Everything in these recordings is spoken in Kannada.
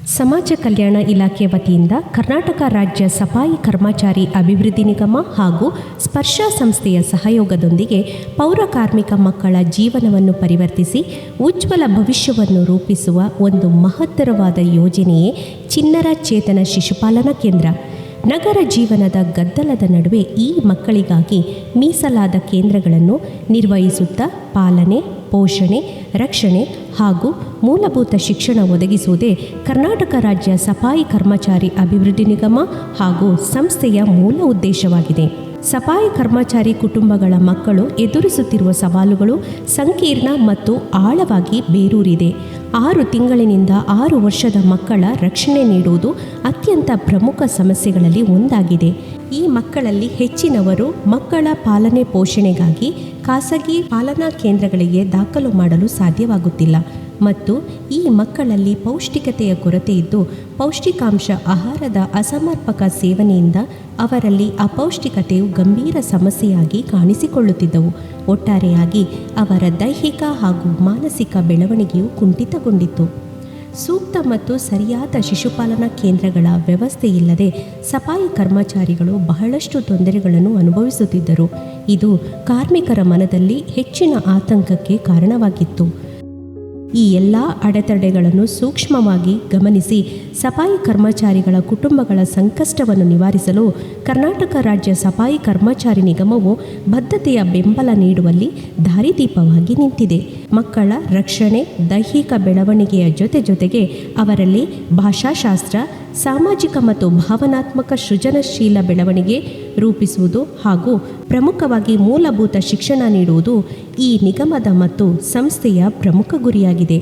ಸಮಾಜ ಕಲ್ಯಾಣ ಇಲಾಖೆ ವತಿಯಿಂದ ಕರ್ನಾಟಕ ರಾಜ್ಯ ಸಫಾಯಿ ಕರ್ಮಚಾರಿ ಅಭಿವೃದ್ಧಿ ನಿಗಮ ಹಾಗೂ ಸ್ಪರ್ಶ ಸಂಸ್ಥೆಯ ಸಹಯೋಗದೊಂದಿಗೆ ಪೌರ ಕಾರ್ಮಿಕ ಮಕ್ಕಳ ಜೀವನವನ್ನು ಪರಿವರ್ತಿಸಿ ಉಜ್ವಲ ಭವಿಷ್ಯವನ್ನು ರೂಪಿಸುವ ಒಂದು ಮಹತ್ತರವಾದ ಯೋಜನೆಯೇ ಚಿಣ್ಣರ ಚೇತನ ಶಿಶುಪಾಲನಾ ಕೇಂದ್ರ. ನಗರ ಜೀವನದ ಗದ್ದಲದ ನಡುವೆ ಈ ಮಕ್ಕಳಿಗಾಗಿ ಮೀಸಲಾದ ಕೇಂದ್ರಗಳನ್ನು ನಿರ್ವಹಿಸುತ್ತಾ ಪಾಲನೆ, ಪೋಷಣೆ, ರಕ್ಷಣೆ ಹಾಗೂ ಮೂಲಭೂತ ಶಿಕ್ಷಣ ಒದಗಿಸುವುದೇ ಕರ್ನಾಟಕ ರಾಜ್ಯ ಸಫಾಯಿ ಕರ್ಮಚಾರಿ ಅಭಿವೃದ್ಧಿ ನಿಗಮ ಹಾಗೂ ಸಂಸ್ಥೆಯ ಮೂಲ ಉದ್ದೇಶವಾಗಿದೆ. ಸಫಾಯಿ ಕರ್ಮಚಾರಿ ಕುಟುಂಬಗಳ ಮಕ್ಕಳು ಎದುರಿಸುತ್ತಿರುವ ಸವಾಲುಗಳು ಸಂಕೀರ್ಣ ಮತ್ತು ಆಳವಾಗಿ ಬೇರೂರಿದೆ. 6 ತಿಂಗಳಿನಿಂದ 6 ವರ್ಷದ ಮಕ್ಕಳ ರಕ್ಷಣೆ ನೀಡುವುದು ಅತ್ಯಂತ ಪ್ರಮುಖ ಸಮಸ್ಯೆಗಳಲ್ಲಿ ಒಂದಾಗಿದೆ. ಈ ಮಕ್ಕಳಲ್ಲಿ ಹೆಚ್ಚಿನವರು ಮಕ್ಕಳ ಪಾಲನೆ ಪೋಷಣೆಗಾಗಿ ಖಾಸಗಿ ಪಾಲನಾ ಕೇಂದ್ರಗಳಿಗೆ ದಾಖಲು ಮಾಡಲು ಸಾಧ್ಯವಾಗುತ್ತಿಲ್ಲ ಮತ್ತು ಈ ಮಕ್ಕಳಲ್ಲಿ ಪೌಷ್ಟಿಕತೆಯ ಕೊರತೆ ಇದ್ದು ಪೌಷ್ಟಿಕಾಂಶ ಆಹಾರದ ಅಸಮರ್ಪಕ ಸೇವನೆಯಿಂದ ಅವರಲ್ಲಿ ಅಪೌಷ್ಟಿಕತೆಯು ಗಂಭೀರ ಸಮಸ್ಯೆಯಾಗಿ ಕಾಣಿಸಿಕೊಳ್ಳುತ್ತಿದ್ದವು. ಒಟ್ಟಾರೆಯಾಗಿ ಅವರ ದೈಹಿಕ ಹಾಗೂ ಮಾನಸಿಕ ಬೆಳವಣಿಗೆಯು ಕುಂಠಿತಗೊಂಡಿತ್ತು. ಸೂಕ್ತ ಮತ್ತು ಸರಿಯಾದ ಶಿಶುಪಾಲನಾ ಕೇಂದ್ರಗಳ ವ್ಯವಸ್ಥೆ ಇಲ್ಲದೆ ಸಫಾಯಿ ಕರ್ಮಚಾರಿಗಳು ಬಹಳಷ್ಟು ತೊಂದರೆಗಳನ್ನು ಅನುಭವಿಸುತ್ತಿದ್ದರು. ಇದು ಕಾರ್ಮಿಕರ ಮನದಲ್ಲಿ ಹೆಚ್ಚಿನ ಆತಂಕಕ್ಕೆ ಕಾರಣವಾಗಿತ್ತು. ಈ ಎಲ್ಲ ಅಡೆತಡೆಗಳನ್ನು ಸೂಕ್ಷ್ಮವಾಗಿ ಗಮನಿಸಿ ಸಫಾಯಿ ಕರ್ಮಚಾರಿಗಳ ಕುಟುಂಬಗಳ ಸಂಕಷ್ಟವನ್ನು ನಿವಾರಿಸಲು ಕರ್ನಾಟಕ ರಾಜ್ಯ ಸಫಾಯಿ ಕರ್ಮಚಾರಿ ನಿಗಮವು ಬದ್ಧತೆಯ ಬೆಂಬಲ ನೀಡುವಲ್ಲಿ ದಾರಿದೀಪವಾಗಿ ನಿಂತಿದೆ. ಮಕ್ಕಳ ರಕ್ಷಣೆ, ದೈಹಿಕ ಬೆಳವಣಿಗೆಯ ಜೊತೆಗೆ ಅವರಲ್ಲಿ ಭಾಷಾಶಾಸ್ತ್ರ, ಸಾಮಾಜಿಕ ಮತ್ತು ಭಾವನಾತ್ಮಕ ಸೃಜನಶೀಲ ಬೆಳವಣಿಗೆ ರೂಪಿಸುವುದು ಹಾಗೂ ಪ್ರಮುಖವಾಗಿ ಮೂಲಭೂತ ಶಿಕ್ಷಣ ನೀಡುವುದು ಈ ನಿಗಮದ ಮತ್ತು ಸಂಸ್ಥೆಯ ಪ್ರಮುಖ ಗುರಿಯಾಗಿದೆ.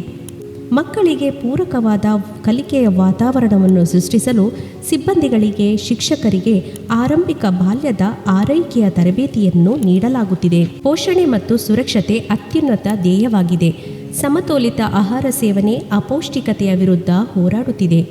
ಮಕ್ಕಳಿಗೆ ಪೂರಕವಾದ ಕಲಿಕೆಯ ವಾತಾವರಣವನ್ನು ಸೃಷ್ಟಿಸಲು ಸಿಬ್ಬಂದಿಗಳಿಗೆ, ಶಿಕ್ಷಕರಿಗೆ ಆರಂಭಿಕ ಬಾಲ್ಯದ ಆರೈಕೆಯ ತರಬೇತಿಯನ್ನು ನೀಡಲಾಗುತ್ತಿದೆ. ಪೋಷಣೆ ಮತ್ತು ಸುರಕ್ಷತೆ ಅತ್ಯುನ್ನತ ಧ್ಯೇಯವಾಗಿದೆ. ಸಮತೋಲಿತ ಆಹಾರ ಸೇವನೆ ಅಪೌಷ್ಟಿಕತೆಯ ವಿರುದ್ಧ ಹೋರಾಡುತ್ತಿದೆ.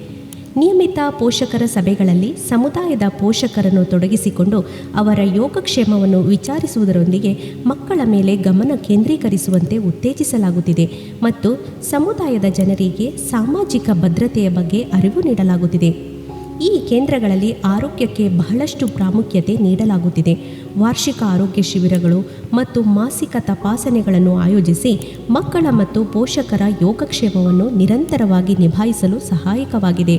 ನಿಯಮಿತ ಪೋಷಕರ ಸಭೆಗಳಲ್ಲಿ ಸಮುದಾಯದ ಪೋಷಕರನ್ನು ತೊಡಗಿಸಿಕೊಂಡು ಅವರ ಯೋಗಕ್ಷೇಮವನ್ನು ವಿಚಾರಿಸುವುದರೊಂದಿಗೆ ಮಕ್ಕಳ ಮೇಲೆ ಗಮನ ಕೇಂದ್ರೀಕರಿಸುವಂತೆ ಉತ್ತೇಜಿಸಲಾಗುತ್ತಿದೆ ಮತ್ತು ಸಮುದಾಯದ ಜನರಿಗೆ ಸಾಮಾಜಿಕ ಭದ್ರತೆಯ ಬಗ್ಗೆ ಅರಿವು ನೀಡಲಾಗುತ್ತಿದೆ. ಈ ಕೇಂದ್ರಗಳಲ್ಲಿ ಆರೋಗ್ಯಕ್ಕೆ ಬಹಳಷ್ಟು ಪ್ರಾಮುಖ್ಯತೆ ನೀಡಲಾಗುತ್ತಿದೆ. ವಾರ್ಷಿಕ ಆರೋಗ್ಯ ಶಿಬಿರಗಳು ಮತ್ತು ಮಾಸಿಕ ತಪಾಸಣೆಗಳನ್ನು ಆಯೋಜಿಸಿ ಮಕ್ಕಳ ಮತ್ತು ಪೋಷಕರ ಯೋಗಕ್ಷೇಮವನ್ನು ನಿರಂತರವಾಗಿ ನಿಭಾಯಿಸಲು ಸಹಾಯಕವಾಗಿದೆ.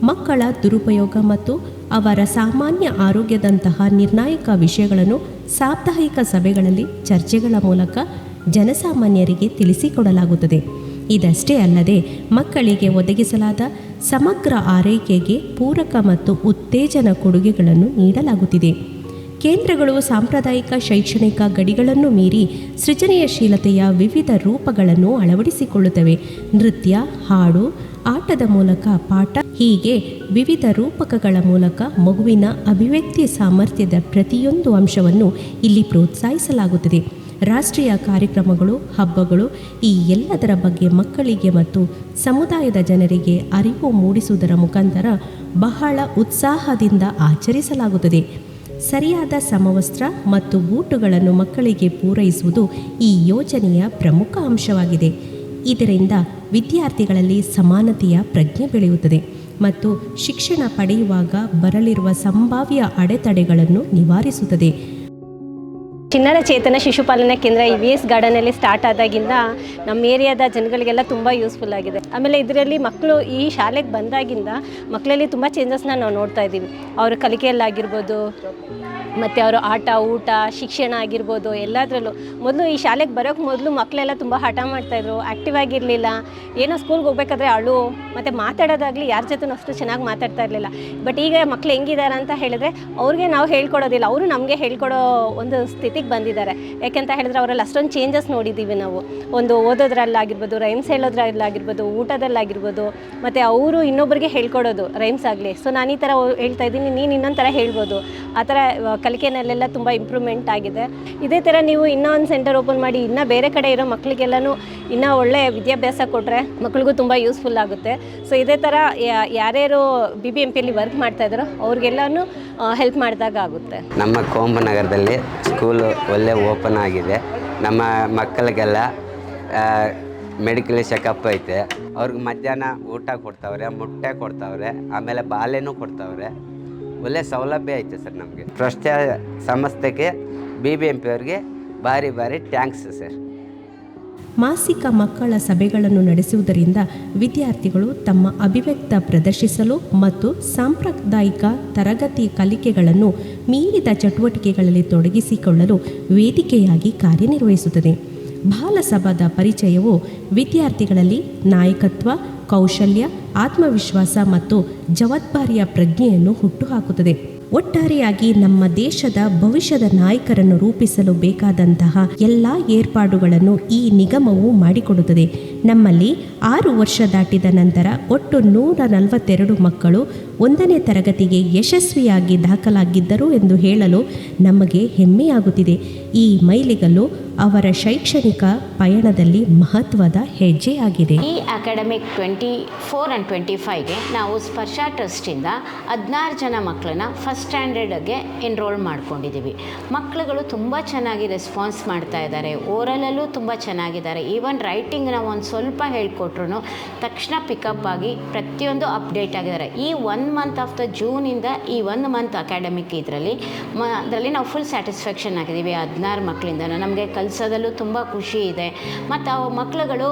ಮಕ್ಕಳ ದುರುಪಯೋಗ ಮತ್ತು ಅವರ ಸಾಮಾನ್ಯ ಆರೋಗ್ಯದಂತಹ ನಿರ್ಣಾಯಕ ವಿಷಯಗಳನ್ನು ಸಾಪ್ತಾಹಿಕ ಸಭೆಗಳಲ್ಲಿ ಚರ್ಚೆಗಳ ಮೂಲಕ ಜನಸಾಮಾನ್ಯರಿಗೆ ತಿಳಿಸಿಕೊಡಲಾಗುತ್ತದೆ. ಇದಷ್ಟೇ ಅಲ್ಲದೆ ಮಕ್ಕಳಿಗೆ ಒದಗಿಸಲಾದ ಸಮಗ್ರ ಆರೈಕೆಗೆ ಪೂರಕ ಮತ್ತು ಉತ್ತೇಜನ ಕೊಡುಗೆಗಳನ್ನು ನೀಡಲಾಗುತ್ತಿದೆ. ಕೇಂದ್ರಗಳು ಸಾಂಪ್ರದಾಯಿಕ ಶೈಕ್ಷಣಿಕ ಗಡಿಗಳನ್ನು ಮೀರಿ ಸೃಜನಶೀಲತೆಯ ವಿವಿಧ ರೂಪಗಳನ್ನು ಅಳವಡಿಸಿಕೊಳ್ಳುತ್ತವೆ. ನೃತ್ಯ, ಹಾಡು, ಆಟದ ಮೂಲಕ ಪಾಠ, ಹೀಗೆ ವಿವಿಧ ರೂಪಕಗಳ ಮೂಲಕ ಮಗುವಿನ ಅಭಿವ್ಯಕ್ತಿ ಸಾಮರ್ಥ್ಯದ ಪ್ರತಿಯೊಂದು ಅಂಶವನ್ನು ಇಲ್ಲಿ ಪ್ರೋತ್ಸಾಹಿಸಲಾಗುತ್ತದೆ. ರಾಷ್ಟ್ರೀಯ ಕಾರ್ಯಕ್ರಮಗಳು, ಹಬ್ಬಗಳು, ಈ ಎಲ್ಲದರ ಬಗ್ಗೆ ಮಕ್ಕಳಿಗೆ ಮತ್ತು ಸಮುದಾಯದ ಜನರಿಗೆ ಅರಿವು ಮೂಡಿಸುವುದರ ಮುಖಾಂತರ ಬಹಳ ಉತ್ಸಾಹದಿಂದ ಆಚರಿಸಲಾಗುತ್ತದೆ. ಸರಿಯಾದ ಸಮವಸ್ತ್ರ ಮತ್ತು ಬೂಟುಗಳನ್ನು ಮಕ್ಕಳಿಗೆ ಪೂರೈಸುವುದು ಈ ಯೋಜನೆಯ ಪ್ರಮುಖ ಅಂಶವಾಗಿದೆ. ಇದರಿಂದ ವಿದ್ಯಾರ್ಥಿಗಳಲ್ಲಿ ಸಮಾನತೆಯ ಪ್ರಜ್ಞೆ ಬೆಳೆಯುತ್ತದೆ ಮತ್ತು ಶಿಕ್ಷಣ ಪಡೆಯುವಾಗ ಬರಲಿರುವ ಸಂಭಾವ್ಯ ಅಡೆತಡೆಗಳನ್ನು ನಿವಾರಿಸುತ್ತದೆ. ಚಿಣ್ಣರ ಚೇತನ ಶಿಶುಪಾಲನಾ ಕೇಂದ್ರ ಈ VS ಗಾರ್ಡನಲ್ಲಿ ಸ್ಟಾರ್ಟ್ ಆದಾಗಿಂದ ನಮ್ಮ ಏರಿಯಾದ ಜನಗಳಿಗೆಲ್ಲ ತುಂಬ ಯೂಸ್ಫುಲ್ ಆಗಿದೆ. ಆಮೇಲೆ ಇದರಲ್ಲಿ ಮಕ್ಕಳು ಈ ಶಾಲೆಗೆ ಬಂದಾಗಿಂದ ಮಕ್ಕಳಲ್ಲಿ ತುಂಬ ಚೇಂಜಸ್ನ ನಾವು ನೋಡ್ತಾ ಇದ್ದೀವಿ. ಅವರ ಕಲಿಕೆಯಲ್ಲಾಗಿರ್ಬೋದು ಮತ್ತು ಅವರು ಆಟ, ಊಟ, ಶಿಕ್ಷಣ ಆಗಿರ್ಬೋದು ಎಲ್ಲದರಲ್ಲೂ. ಮೊದಲು ಈ ಶಾಲೆಗೆ ಬರೋಕ್ಕೆ ಮೊದಲು ಮಕ್ಕಳೆಲ್ಲ ತುಂಬ ಹಠ ಮಾಡ್ತಾಯಿದ್ರು, ಆ್ಯಕ್ಟಿವ್ ಆಗಿರಲಿಲ್ಲ. ಏನೋ ಸ್ಕೂಲ್ಗೆ ಹೋಗ್ಬೇಕಾದ್ರೆ ಅಳು ಮತ್ತು ಮಾತಾಡೋದಾಗಲಿ ಯಾರ ಜೊತೆ ಅಷ್ಟು ಚೆನ್ನಾಗಿ ಮಾತಾಡ್ತಾ ಇರಲಿಲ್ಲ. ಬಟ್ ಈಗ ಮಕ್ಕಳು ಹೆಂಗಿದ್ದಾರೆ ಅಂತ ಹೇಳಿದ್ರೆ ಅವ್ರಿಗೆ ನಾವು ಹೇಳ್ಕೊಡೋದಿಲ್ಲ, ಅವರು ನಮಗೆ ಹೇಳ್ಕೊಡೋ ಒಂದು ಸ್ಥಿತಿಗೆ ಬಂದಿದ್ದಾರೆ. ಯಾಕೆಂತ ಹೇಳಿದ್ರೆ ಅವರಲ್ಲಿ ಅಷ್ಟೊಂದು ಚೇಂಜಸ್ ನೋಡಿದ್ದೀವಿ ನಾವು. ಒಂದು ಓದೋದ್ರಲ್ಲಾಗಿರ್ಬೋದು, ರೈಮ್ಸ್ ಹೇಳೋದ್ರಲ್ಲಾಗಿರ್ಬೋದು, ಊಟದಲ್ಲಾಗಿರ್ಬೋದು, ಮತ್ತು ಅವರು ಇನ್ನೊಬ್ಬರಿಗೆ ಹೇಳ್ಕೊಡೋದು ರೈಮ್ಸ್ ಆಗಲಿ. ಸೊ ನಾನು ಈ ಥರ ಹೇಳ್ತಾ ಇದ್ದೀನಿ, ನೀನು ಇನ್ನೊಂದು ಥರ ಹೇಳ್ಬೋದು. ಆ ಥರ ಕಲಿಕೆನಲ್ಲೆಲ್ಲ ತುಂಬ ಇಂಪ್ರೂವ್ಮೆಂಟ್ ಆಗಿದೆ. ಇದೇ ಥರ ನೀವು ಇನ್ನೂ ಒಂದು ಸೆಂಟರ್ ಓಪನ್ ಮಾಡಿ ಇನ್ನೂ ಬೇರೆ ಕಡೆ ಇರೋ ಮಕ್ಕಳಿಗೆಲ್ಲನೂ ಇನ್ನೂ ಒಳ್ಳೆ ವಿದ್ಯಾಭ್ಯಾಸ ಕೊಟ್ಟರೆ ಮಕ್ಳಿಗೂ ತುಂಬ ಯೂಸ್ಫುಲ್ ಆಗುತ್ತೆ. ಸೊ ಇದೇ ಥರ ಯಾರ್ಯಾರು BBMPಯಲ್ಲಿ ವರ್ಕ್ ಮಾಡ್ತಾಯಿದ್ದಾರೋ ಅವ್ರಿಗೆಲ್ಲನೂ ಹೆಲ್ಪ್ ಮಾಡಿದಾಗ ಆಗುತ್ತೆ. ನಮ್ಮ ಕೋಂಬನಗರದಲ್ಲಿ ಸ್ಕೂಲು ಒಳ್ಳೆ ಓಪನ್ ಆಗಿದೆ. ನಮ್ಮ ಮಕ್ಕಳಿಗೆಲ್ಲ ಮೆಡಿಕಲ್ ಚೆಕಪ್ ಐತೆ. ಅವ್ರಿಗೆ ಮಧ್ಯಾಹ್ನ ಊಟ ಕೊಡ್ತಾವ್ರೆ, ಮೊಟ್ಟೆ ಕೊಡ್ತಾವ್ರೆ, ಆಮೇಲೆ ಬಾಳೆನೂ ಕೊಡ್ತಾವ್ರೆ. ಒಳ್ಳೆ ಸೌಲಭ್ಯ ಐತೆ ಸರ್ ನಮಗೆ. ಟ್ರಸ್ಟ್ ಸಂಸ್ಥೆಗೆ BBMP ಅವ್ರಿಗೆ ಭಾರಿ ಥ್ಯಾಂಕ್ಸ್ ಸರ್. ಮಾಸಿಕ ಮಕ್ಕಳ ಸಭೆಗಳನ್ನು ನಡೆಸುವುದರಿಂದ ವಿದ್ಯಾರ್ಥಿಗಳು ತಮ್ಮ ಅಭಿವ್ಯಕ್ತ ಪ್ರದರ್ಶಿಸಲು ಮತ್ತು ಸಾಂಪ್ರದಾಯಿಕ ತರಗತಿ ಕಲಿಕೆಗಳನ್ನು ಮೀರಿದ ಚಟುವಟಿಕೆಗಳಲ್ಲಿ ತೊಡಗಿಸಿಕೊಳ್ಳಲು ವೇದಿಕೆಯಾಗಿ ಕಾರ್ಯನಿರ್ವಹಿಸುತ್ತದೆ. ಬಾಲಸಭಾದ ಪರಿಚಯವು ವಿದ್ಯಾರ್ಥಿಗಳಲ್ಲಿ ನಾಯಕತ್ವ, ಕೌಶಲ್ಯ, ಆತ್ಮವಿಶ್ವಾಸ ಮತ್ತು ಜವಾಬ್ದಾರಿಯ ಪ್ರಜ್ಞೆಯನ್ನು ಹುಟ್ಟುಹಾಕುತ್ತದೆ. ಒಟ್ಟಾರೆಯಾಗಿ ನಮ್ಮ ದೇಶದ ಭವಿಷ್ಯದ ನಾಯಕರನ್ನು ರೂಪಿಸಲು ಬೇಕಾದಂತಹ ಎಲ್ಲ ಏರ್ಪಾಡುಗಳನ್ನು ಈ ನಿಗಮವು ಮಾಡಿಕೊಡುತ್ತದೆ. ನಮ್ಮಲ್ಲಿ 6 ವರ್ಷ ದಾಟಿದ ನಂತರ ಒಟ್ಟು 142 ಮಕ್ಕಳು 1ನೇ ತರಗತಿಗೆ ಯಶಸ್ವಿಯಾಗಿ ದಾಖಲಾಗಿದ್ದರು ಎಂದು ಹೇಳಲು ನಮಗೆ ಹೆಮ್ಮೆಯಾಗುತ್ತಿದೆ. ಈ ಮೈಲಿಗಲ್ಲು ಅವರ ಶೈಕ್ಷಣಿಕ ಪಯಣದಲ್ಲಿ ಮಹತ್ವದ ಹೆಜ್ಜೆಯಾಗಿದೆ. ಈ ಅಕಾಡೆಮಿಕ್ 24 and 25ಗೆ ನಾವು ಸ್ಪರ್ಶ ಟ್ರಸ್ಟಿಂದ 16 ಜನ ಮಕ್ಕಳನ್ನ ಫಸ್ಟ್ ಸ್ಟ್ಯಾಂಡರ್ಡ್ಗೆ ಎನ್ರೋಲ್ ಮಾಡ್ಕೊಂಡಿದ್ದೀವಿ. ಮಕ್ಕಳುಗಳು ತುಂಬ ಚೆನ್ನಾಗಿ ರೆಸ್ಪಾನ್ಸ್ ಮಾಡ್ತಾ ಇದ್ದಾರೆ. ಓರಲಲ್ಲೂ ತುಂಬ ಚೆನ್ನಾಗಿದ್ದಾರೆ. ಈವನ್ ರೈಟಿಂಗ್ ನಾವು ಒಂದು ಸ್ವಲ್ಪ ಹೇಳ್ಕೊಟ್ರು ತಕ್ಷಣ ಪಿಕಪ್ ಆಗಿ ಪ್ರತಿಯೊಂದು ಅಪ್ಡೇಟ್ ಆಗಿದ್ದಾರೆ. ಈ 1 ಮಂತ್ ಆಫ್ ದ ಜೂನಿಂದ ಈ 1 ಮಂತ್ ಅಕಾಡೆಮಿಕ್ ಅದರಲ್ಲಿ ನಾವು ಫುಲ್ ಸ್ಯಾಟಿಸ್ಫ್ಯಾಕ್ಷನ್ ಆಗಿದ್ದೀವಿ. 16 ಮಕ್ಕಳಿಂದ ನಮಗೆ ಕಲಿಸೋದಲ್ಲೂ ತುಂಬ ಖುಷಿ ಇದೆ. ಮತ್ತು ಆ ಮಕ್ಕಳುಗಳು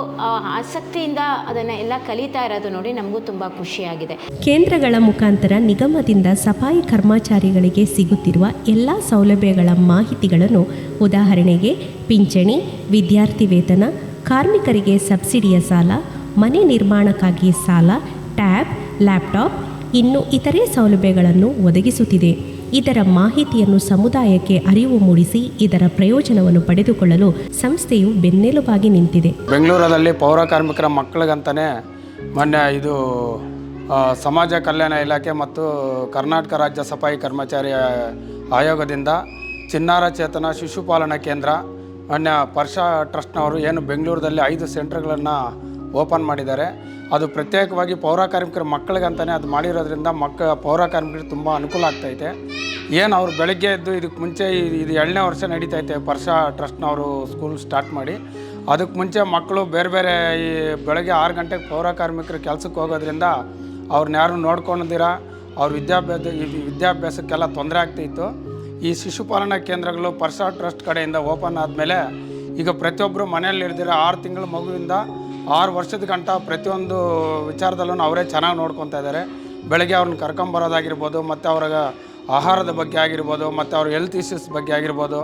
ಆಸಕ್ತಿಯಿಂದ ಅದನ್ನು ಎಲ್ಲ ಕಲಿತಾ ಇರೋದು ನೋಡಿ ನಮಗೂ ತುಂಬ ಖುಷಿಯಾಗಿದೆ. ಕೇಂದ್ರಗಳ ಮುಖಾಂತರ ನಿಗಮದಿಂದ ಸಫಾಯಿ ಕರ್ಮಚಾರಿಗಳಿಗೆ ಸಿಗುತ್ತಿರುವ ಎಲ್ಲ ಸೌಲಭ್ಯಗಳ ಮಾಹಿತಿಗಳನ್ನು, ಉದಾಹರಣೆಗೆ ಪಿಂಚಣಿ, ವಿದ್ಯಾರ್ಥಿ ವೇತನ, ಕಾರ್ಮಿಕರಿಗೆ ಸಬ್ಸಿಡಿಯ ಸಾಲ, ಮನೆ ನಿರ್ಮಾಣಕ್ಕಾಗಿ ಸಾಲ, ಟ್ಯಾಬ್, ಲ್ಯಾಪ್ಟಾಪ್, ಇನ್ನು ಇತರೆ ಸೌಲಭ್ಯಗಳನ್ನು ಒದಗಿಸುತ್ತಿದೆ. ಇದರ ಮಾಹಿತಿಯನ್ನು ಸಮುದಾಯಕ್ಕೆ ಅರಿವು ಮೂಡಿಸಿ ಇದರ ಪ್ರಯೋಜನವನ್ನು ಪಡೆದುಕೊಳ್ಳಲು ಸಂಸ್ಥೆಯು ಬೆನ್ನೆಲುಬಾಗಿ ನಿಂತಿದೆ. ಬೆಂಗಳೂರಲ್ಲಿ ಪೌರ ಕಾರ್ಮಿಕರ ಮಕ್ಕಳಿಗಂತಲೇ ಮೊನ್ನೆ ಇದು ಸಮಾಜ ಕಲ್ಯಾಣ ಇಲಾಖೆ ಮತ್ತು ಕರ್ನಾಟಕ ರಾಜ್ಯ ಸಫಾಯಿ ಕರ್ಮಚಾರಿ ಆಯೋಗದಿಂದ ಚಿನ್ನಾರ ಚೇತನ ಶಿಶುಪಾಲನಾ ಕೇಂದ್ರ ಮೊನ್ನೆ ಪರ್ಷ ಟ್ರಸ್ಟ್ನವರು ಏನು ಬೆಂಗಳೂರಲ್ಲಿ 5 ಸೆಂಟರ್ಗಳನ್ನು ಓಪನ್ ಮಾಡಿದ್ದಾರೆ. ಅದು ಪ್ರತ್ಯೇಕವಾಗಿ ಪೌರ ಕಾರ್ಮಿಕರ ಮಕ್ಕಳಿಗಂತಲೇ ಅದು ಮಾಡಿರೋದ್ರಿಂದ ಪೌರ ಕಾರ್ಮಿಕರಿಗೆ ತುಂಬ ಅನುಕೂಲ ಆಗ್ತೈತೆ. ಏನು ಅವ್ರು ಬೆಳಗ್ಗೆ ಎದ್ದು ಇದಕ್ಕೆ ಮುಂಚೆ ಇದು 2ನೇ ವರ್ಷ ನಡೀತೈತೆ ಪರ್ಷ ಟ್ರಸ್ಟ್ನವರು ಸ್ಕೂಲ್ ಸ್ಟಾರ್ಟ್ ಮಾಡಿ. ಅದಕ್ಕೆ ಮುಂಚೆ ಮಕ್ಕಳು ಬೇರೆ ಈ ಬೆಳಗ್ಗೆ 6 ಗಂಟೆಗೆ ಪೌರ ಕಾರ್ಮಿಕರು ಕೆಲಸಕ್ಕೆ ಹೋಗೋದ್ರಿಂದ ಅವ್ರನ್ನ ಯಾರು ನೋಡ್ಕೊಂಡಿದ್ದೀರ ಅವ್ರ ವಿದ್ಯಾಭ್ಯಾಸಕ್ಕೆಲ್ಲ ತೊಂದರೆ ಆಗ್ತಿತ್ತು. ಈ ಶಿಶುಪಾಲನಾ ಕೇಂದ್ರಗಳು ಪರ್ಷ ಟ್ರಸ್ಟ್ ಕಡೆಯಿಂದ ಓಪನ್ ಆದಮೇಲೆ ಈಗ ಪ್ರತಿಯೊಬ್ಬರು ಮನೆಯಲ್ಲಿ ಇರ್ದಿರ 6 ತಿಂಗಳ ಮಗುವಿಂದ 6 ವರ್ಷದ ಗಂಟ ಪ್ರತಿಯೊಂದು ವಿಚಾರದಲ್ಲೂ ಅವರೇ ಚೆನ್ನಾಗಿ ನೋಡ್ಕೊತಾ ಇದ್ದಾರೆ. ಬೆಳಗ್ಗೆ ಅವ್ರನ್ನ ಕರ್ಕೊಂಬರೋದಾಗಿರ್ಬೋದು, ಮತ್ತು ಅವ್ರಿಗೆ ಆಹಾರದ ಬಗ್ಗೆ ಆಗಿರ್ಬೋದು, ಮತ್ತು ಅವ್ರ ಹೆಲ್ತ್ ಇಶ್ಯೂಸ್ ಬಗ್ಗೆ ಆಗಿರ್ಬೋದು,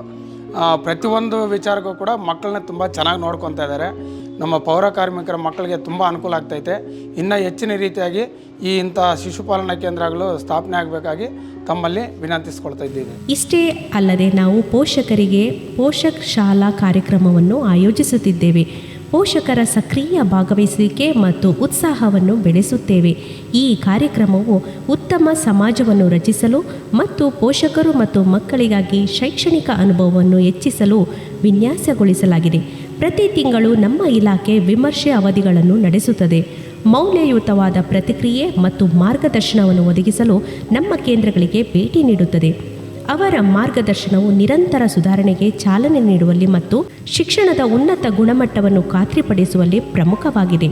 ಪ್ರತಿಯೊಂದು ವಿಚಾರಕ್ಕೂ ಕೂಡ ಮಕ್ಕಳನ್ನ ತುಂಬ ಚೆನ್ನಾಗಿ ನೋಡ್ಕೊತಾ ಇದ್ದಾರೆ. ನಮ್ಮ ಪೌರ ಕಾರ್ಮಿಕರ ಮಕ್ಕಳಿಗೆ ತುಂಬ ಅನುಕೂಲ ಆಗ್ತೈತೆ. ಇನ್ನು ಹೆಚ್ಚಿನ ರೀತಿಯಾಗಿ ಇಂಥ ಶಿಶುಪಾಲನಾ ಕೇಂದ್ರಗಳು ಸ್ಥಾಪನೆ ಆಗಬೇಕಾಗಿ ತಮ್ಮಲ್ಲಿ ವಿನಂತಿಸ್ಕೊಳ್ತಾ ಇದ್ದೀವಿ. ಇಷ್ಟೇ ಅಲ್ಲದೆ ನಾವು ಪೋಷಕರಿಗೆ ಪೋಷಕ್ ಶಾಲಾ ಕಾರ್ಯಕ್ರಮವನ್ನು ಆಯೋಜಿಸುತ್ತಿದ್ದೇವೆ. ಪೋಷಕರ ಸಕ್ರಿಯ ಭಾಗವಹಿಸುವಿಕೆ ಮತ್ತು ಉತ್ಸಾಹವನ್ನು ಬೆಳೆಸುತ್ತೇವೆ. ಈ ಕಾರ್ಯಕ್ರಮವು ಉತ್ತಮ ಸಮಾಜವನ್ನು ರಚಿಸಲು ಮತ್ತು ಪೋಷಕರು ಮತ್ತು ಮಕ್ಕಳಿಗಾಗಿ ಶೈಕ್ಷಣಿಕ ಅನುಭವವನ್ನು ಹೆಚ್ಚಿಸಲು ವಿನ್ಯಾಸಗೊಳಿಸಲಾಗಿದೆ. ಪ್ರತಿ ತಿಂಗಳು ನಮ್ಮ ಇಲಾಖೆ ವಿಮರ್ಶೆ ಅವಧಿಗಳನ್ನು ನಡೆಸುತ್ತದೆ. ಮೌಲ್ಯಯುತವಾದ ಪ್ರತಿಕ್ರಿಯೆ ಮತ್ತು ಮಾರ್ಗದರ್ಶನವನ್ನು ಒದಗಿಸಲು ನಮ್ಮ ಕೇಂದ್ರಗಳಿಗೆ ಭೇಟಿ ನೀಡುತ್ತದೆ. ಅವರ ಮಾರ್ಗದರ್ಶನವು ನಿರಂತರ ಸುಧಾರಣೆಗೆ ಚಾಲನೆ ನೀಡುವಲ್ಲಿ ಮತ್ತು ಶಿಕ್ಷಣದ ಉನ್ನತ ಗುಣಮಟ್ಟವನ್ನು ಖಾತ್ರಿಪಡಿಸುವಲ್ಲಿ ಪ್ರಮುಖವಾಗಿದೆ.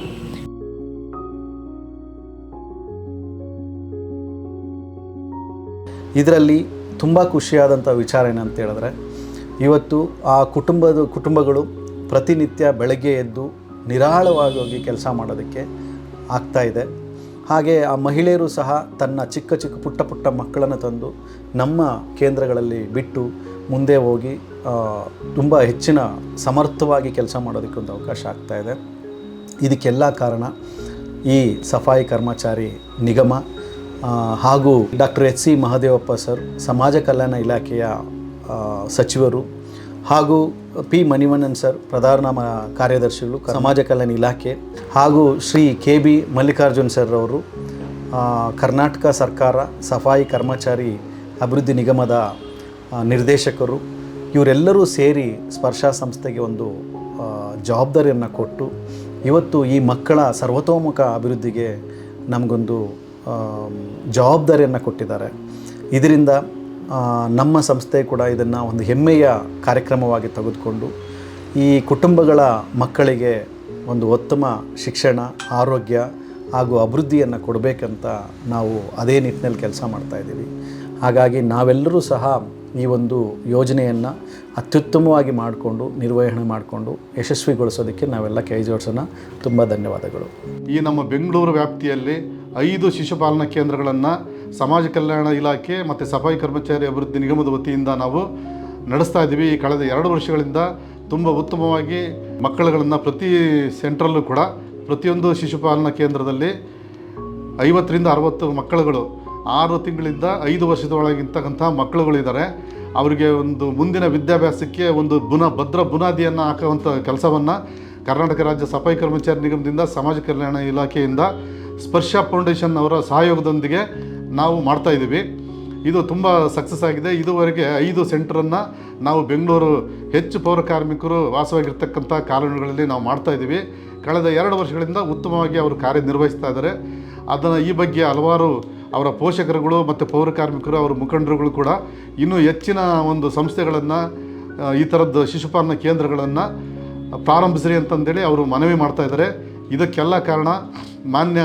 ಇದರಲ್ಲಿ ತುಂಬ ಖುಷಿಯಾದಂಥ ವಿಚಾರ ಏನಂತ ಹೇಳಿದ್ರೆ, ಇವತ್ತು ಆ ಕುಟುಂಬಗಳು ಪ್ರತಿನಿತ್ಯ ಬೆಳಗ್ಗೆ ಎದ್ದು ನಿರಾಳವಾಗಿ ಹೋಗಿ ಕೆಲಸ ಮಾಡೋದಕ್ಕೆ ಆಗ್ತಾಯಿದೆ. ಹಾಗೆ ಆ ಮಹಿಳೆಯರು ಸಹ ತನ್ನ ಚಿಕ್ಕ ಪುಟ್ಟ ಮಕ್ಕಳನ್ನು ತಂದು ನಮ್ಮ ಕೇಂದ್ರಗಳಲ್ಲಿ ಬಿಟ್ಟು ಮುಂದೆ ಹೋಗಿ ತುಂಬ ಹೆಚ್ಚಿನ ಸಮರ್ಥವಾಗಿ ಕೆಲಸ ಮಾಡೋದಕ್ಕೆ ಒಂದು ಅವಕಾಶ ಆಗ್ತಾಯಿದೆ. ಇದಕ್ಕೆಲ್ಲ ಕಾರಣ ಈ ಸಫಾಯಿ ಕರ್ಮಚಾರಿ ನಿಗಮ ಹಾಗೂ doctor H C Mahadevappa sir, ಸಮಾಜ ಕಲ್ಯಾಣ ಇಲಾಖೆಯ ಸಚಿವರು, ಹಾಗೂ ಪಿ ಮಣಿವಣ್ಣನ್ ಸರ್, ಪ್ರಧಾನ ಕಾರ್ಯದರ್ಶಿಗಳು ಸಮಾಜ ಕಲ್ಯಾಣ ಇಲಾಖೆ, ಹಾಗೂ Shri K B Mallikarjun sir ಅವರು ಕರ್ನಾಟಕ ಸರ್ಕಾರ ಸಫಾಯಿ ಕರ್ಮಚಾರಿ ಅಭಿವೃದ್ಧಿ ನಿಗಮದ ನಿರ್ದೇಶಕರು, ಇವರೆಲ್ಲರೂ ಸೇರಿ ಸ್ಪರ್ಶ ಸಂಸ್ಥೆಗೆ ಒಂದು ಜವಾಬ್ದಾರಿಯನ್ನು ಕೊಟ್ಟು ಇವತ್ತು ಈ ಮಕ್ಕಳ ಸರ್ವತೋಮುಖ ಅಭಿವೃದ್ಧಿಗೆ ನಮಗೊಂದು ಜವಾಬ್ದಾರಿಯನ್ನು ಕೊಟ್ಟಿದ್ದಾರೆ. ಇದರಿಂದ ನಮ್ಮ ಸಂಸ್ಥೆ ಕೂಡ ಇದನ್ನು ಒಂದು ಹೆಮ್ಮೆಯ ಕಾರ್ಯಕ್ರಮವಾಗಿ ತೆಗೆದುಕೊಂಡು ಈ ಕುಟುಂಬಗಳ ಮಕ್ಕಳಿಗೆ ಒಂದು ಉತ್ತಮ ಶಿಕ್ಷಣ, ಆರೋಗ್ಯ ಹಾಗೂ ಅಭಿವೃದ್ಧಿಯನ್ನು ಕೊಡಬೇಕಂತ ನಾವು ಅದೇ ನಿಟ್ಟಿನಲ್ಲಿ ಕೆಲಸ ಮಾಡ್ತಾಯಿದ್ದೀವಿ. ಹಾಗಾಗಿ ನಾವೆಲ್ಲರೂ ಸಹ ಈ ಒಂದು ಯೋಜನೆಯನ್ನು ಅತ್ಯುತ್ತಮವಾಗಿ ಮಾಡಿಕೊಂಡು ನಿರ್ವಹಣೆ ಮಾಡಿಕೊಂಡು ಯಶಸ್ವಿಗೊಳಿಸೋದಕ್ಕೆ ನಾವೆಲ್ಲ ಕೈ ಜೋಡಿಸೋಣ. ತುಂಬ ಧನ್ಯವಾದಗಳು. ಈ ನಮ್ಮ ಬೆಂಗಳೂರು ವ್ಯಾಪ್ತಿಯಲ್ಲಿ 5 ಶಿಶುಪಾಲನಾ ಕೇಂದ್ರಗಳನ್ನು ಸಮಾಜ ಕಲ್ಯಾಣ ಇಲಾಖೆ ಮತ್ತು ಸಫಾಯಿ ಕರ್ಮಚಾರಿ ಅಭಿವೃದ್ಧಿ ನಿಗಮದ ವತಿಯಿಂದ ನಾವು ನಡೆಸ್ತಾ ಇದ್ದೀವಿ. ಈ ಕಳೆದ 2 ವರ್ಷಗಳಿಂದ ತುಂಬ ಉತ್ತಮವಾಗಿ ಮಕ್ಕಳುಗಳನ್ನು ಪ್ರತಿ ಸೆಂಟ್ರಲ್ಲೂ ಕೂಡ ಪ್ರತಿಯೊಂದು ಶಿಶುಪಾಲನಾ ಕೇಂದ್ರದಲ್ಲಿ 50ರಿಂದ 60 ಮಕ್ಕಳುಗಳು 6 ತಿಂಗಳಿಂದ 5 ವರ್ಷದ ಒಳಗಿರ್ತಕ್ಕಂಥ ಮಕ್ಕಳುಗಳಿದ್ದಾರೆ. ಅವರಿಗೆ ಒಂದು ಮುಂದಿನ ವಿದ್ಯಾಭ್ಯಾಸಕ್ಕೆ ಒಂದು ಭದ್ರ ಬುನಾದಿಯನ್ನು ಹಾಕುವಂಥ ಕೆಲಸವನ್ನು ಕರ್ನಾಟಕ ರಾಜ್ಯ ಸಫಾಯಿ ಕರ್ಮಚಾರಿ ನಿಗಮದಿಂದ, ಸಮಾಜ ಕಲ್ಯಾಣ ಇಲಾಖೆಯಿಂದ, ಸ್ಪರ್ಶ ಫೌಂಡೇಶನ್ ಅವರ ಸಹಯೋಗದೊಂದಿಗೆ ನಾವು ಮಾಡ್ತಾಯಿದ್ದೀವಿ. ಇದು ತುಂಬ ಸಕ್ಸಸ್ ಆಗಿದೆ. ಇದುವರೆಗೆ 5 ಸೆಂಟ್ರನ್ನು ನಾವು ಬೆಂಗಳೂರು ಹೆಚ್ಚು ಪೌರ ಕಾರ್ಮಿಕರು ವಾಸವಾಗಿರ್ತಕ್ಕಂಥ ಕಾಲೋನಿಗಳಲ್ಲಿ ನಾವು ಮಾಡ್ತಾಯಿದ್ದೀವಿ. ಕಳೆದ 2 ವರ್ಷಗಳಿಂದ ಉತ್ತಮವಾಗಿ ಅವರು ಕಾರ್ಯನಿರ್ವಹಿಸ್ತಾ ಇದ್ದಾರೆ. ಅದನ್ನು ಈ ಬಗ್ಗೆ ಹಲವಾರು ಅವರ ಪೋಷಕರುಗಳು ಮತ್ತು ಪೌರ ಕಾರ್ಮಿಕರು, ಅವರ ಮುಖಂಡರುಗಳು ಕೂಡ ಇನ್ನೂ ಹೆಚ್ಚಿನ ಒಂದು ಸಂಸ್ಥೆಗಳನ್ನು, ಈ ಥರದ್ದು ಶಿಶುಪಾಲನಾ ಕೇಂದ್ರಗಳನ್ನು ಪ್ರಾರಂಭಿಸ್ರಿ ಅಂತಂದೇಳಿ ಅವರು ಮನವಿ ಮಾಡ್ತಾಯಿದ್ದಾರೆ. ಇದಕ್ಕೆಲ್ಲ ಕಾರಣ ಮಾನ್ಯ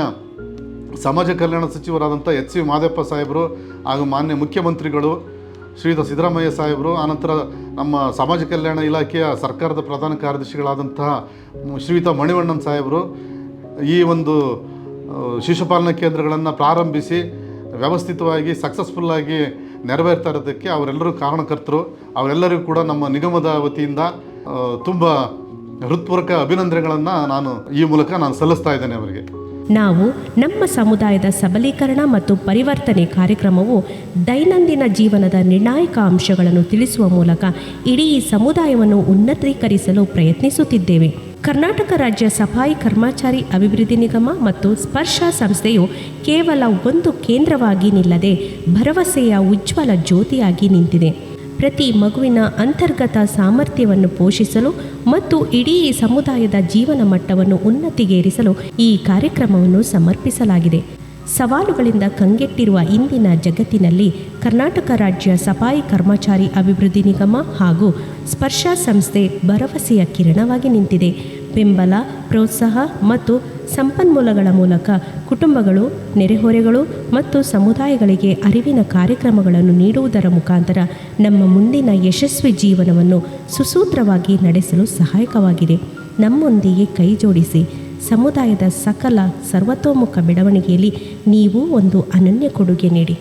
ಸಮಾಜ ಕಲ್ಯಾಣ ಸಚಿವರಾದಂಥ ಎಚ್.ಸಿ. ಮಾದೇವಪ್ಪ ಸಾಹೇಬರು ಹಾಗೂ ಮಾನ್ಯ ಮುಖ್ಯಮಂತ್ರಿಗಳು ಶ್ರೀಯುತ ಸಿದ್ದರಾಮಯ್ಯ ಸಾಹೇಬರು, ಆನಂತರ ನಮ್ಮ ಸಮಾಜ ಕಲ್ಯಾಣ ಇಲಾಖೆಯ ಸರ್ಕಾರದ ಪ್ರಧಾನ ಕಾರ್ಯದರ್ಶಿಗಳಾದಂತಹ ಶ್ರೀಯುತ ಮಣಿವಣ್ಣನ್ ಸಾಹೇಬರು ಈ ಒಂದು ಶಿಶುಪಾಲನಾ ಕೇಂದ್ರಗಳನ್ನು ಪ್ರಾರಂಭಿಸಿ ವ್ಯವಸ್ಥಿತವಾಗಿ ಸಕ್ಸಸ್ಫುಲ್ಲಾಗಿ ನೆರವೇರ್ತಾ ಇರೋದಕ್ಕೆ ಅವರೆಲ್ಲರೂ ಕಾರಣಕರ್ತರು. ಅವರೆಲ್ಲರಿಗೂ ಕೂಡ ನಮ್ಮ ನಿಗಮದ ವತಿಯಿಂದ ತುಂಬ ಹೃತ್ಪೂರ್ವಕ ಅಭಿನಂದನೆಗಳನ್ನು ನಾನು ಈ ಮೂಲಕ ಸಲ್ಲಿಸ್ತಾ ಇದ್ದೇನೆ ಅವರಿಗೆ. ನಾವು ನಮ್ಮ ಸಮುದಾಯದ ಸಬಲೀಕರಣ ಮತ್ತು ಪರಿವರ್ತನೆ ಕಾರ್ಯಕ್ರಮವು ದೈನಂದಿನ ಜೀವನದ ನಿರ್ಣಾಯಕ ಅಂಶಗಳನ್ನು ತಿಳಿಸುವ ಮೂಲಕ ಇಡೀ ಸಮುದಾಯವನ್ನು ಉನ್ನತೀಕರಿಸಲು ಪ್ರಯತ್ನಿಸುತ್ತಿದ್ದೇವೆ. ಕರ್ನಾಟಕ ರಾಜ್ಯ ಸಫಾಯಿ ಕರ್ಮಚಾರಿ ಅಭಿವೃದ್ಧಿ ನಿಗಮ ಮತ್ತು ಸ್ಪರ್ಶ ಸಂಸ್ಥೆಯು ಕೇವಲ ಒಂದು ಕೇಂದ್ರವಾಗಿ ನಿಲ್ಲದೆ ಭರವಸೆಯ ಉಜ್ವಲ ಜ್ಯೋತಿಯಾಗಿ ನಿಂತಿದೆ. ಪ್ರತಿ ಮಗುವಿನ ಅಂತರ್ಗತ ಸಾಮರ್ಥ್ಯವನ್ನು ಪೋಷಿಸಲು ಮತ್ತು ಇಡೀ ಸಮುದಾಯದ ಜೀವನ ಮಟ್ಟವನ್ನು ಉನ್ನತಿಗೇರಿಸಲು ಈ ಕಾರ್ಯಕ್ರಮವನ್ನು ಸಮರ್ಪಿಸಲಾಗಿದೆ. ಸವಾಲುಗಳಿಂದ ಕಂಗೆಟ್ಟಿರುವ ಇಂದಿನ ಜಗತ್ತಿನಲ್ಲಿ ಕರ್ನಾಟಕ ರಾಜ್ಯ ಸಫಾಯಿ ಕರ್ಮಚಾರಿ ಅಭಿವೃದ್ಧಿ ನಿಗಮ ಹಾಗೂ ಸ್ಪರ್ಶ ಸಂಸ್ಥೆ ಭರವಸೆಯ ಕಿರಣವಾಗಿ ನಿಂತಿದೆ. ಬೆಂಬಲ, ಪ್ರೋತ್ಸಾಹ ಮತ್ತು ಸಂಪನ್ಮೂಲಗಳ ಮೂಲಕ ಕುಟುಂಬಗಳು, ನೆರೆಹೊರೆಗಳು ಮತ್ತು ಸಮುದಾಯಗಳಿಗೆ ಅರಿವಿನ ಕಾರ್ಯಕ್ರಮಗಳನ್ನು ನೀಡುವುದರ ಮುಖಾಂತರ ನಮ್ಮ ಮುಂದಿನ ಯಶಸ್ವಿ ಜೀವನವನ್ನು ಸುಸೂತ್ರವಾಗಿ ನಡೆಸಲು ಸಹಾಯಕವಾಗಿದೆ. ನಮ್ಮೊಂದಿಗೆ ಕೈ ಜೋಡಿಸಿ ಸಮುದಾಯದ ಸಕಲ ಸರ್ವತೋಮುಖ ಬೆಳವಣಿಗೆಯಲ್ಲಿ ನೀವು ಒಂದು ಅನನ್ಯ ಕೊಡುಗೆ ನೀಡಿ.